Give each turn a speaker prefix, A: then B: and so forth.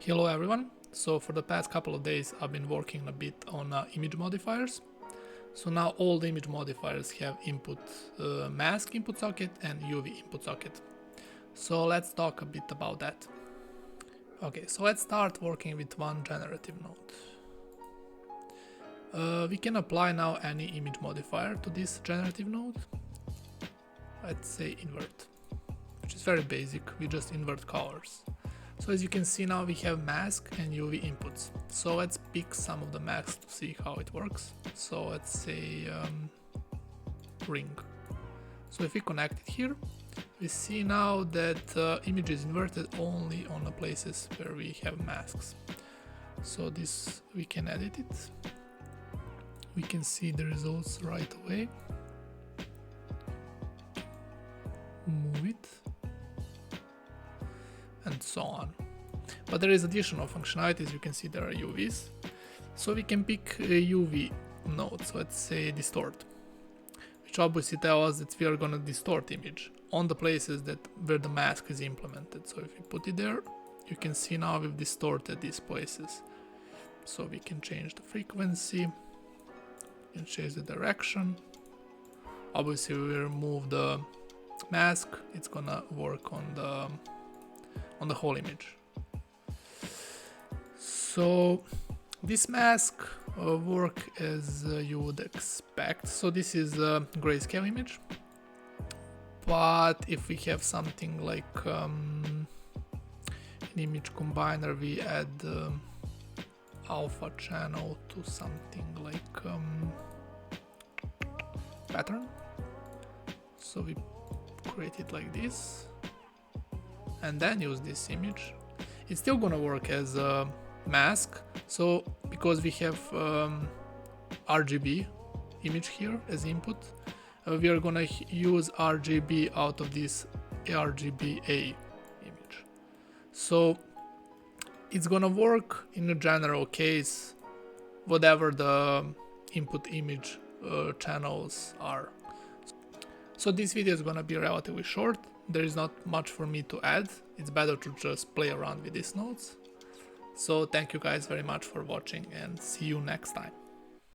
A: Hello everyone. So for the past couple of days I've been working a bit on image modifiers. So now all the image modifiers have input mask input socket and UV input socket. So let's talk a bit about that. Okay, so let's start working with one generative node. We can apply now any image modifier to this generative node. Let's say invert, which is very basic. We just invert colors. So as you can see now we have mask and UV inputs. So let's pick some of the masks to see how it works. So let's say ring. So if we connect it here, we see now that image is inverted only on the places where we have masks. So this, we can edit it. We can see the results right away. Move it. And so on. But there is additional functionalities. You can see there are UVs. So we can pick a UV node. So let's say distort, which obviously tells us that we are going to distort image on the places where the mask is implemented. So if we put it there, you can see now we've distorted these places. So we can change the frequency, we can change the direction. Obviously we remove the mask, it's gonna work on the whole image. So this mask work as you would expect. So this is a grayscale image, but if we have something like an image combiner, we add alpha channel to something like pattern. So we create it like this and then use this image. It's still gonna work as a mask, so because we have RGB image here as input, we are gonna use RGB out of this RGBA image. So it's gonna work in a general case, whatever the input image channels are. So this video is gonna be relatively short. There is not much for me to add. It's better to just play around with these nodes. So thank you guys very much for watching and see you next time.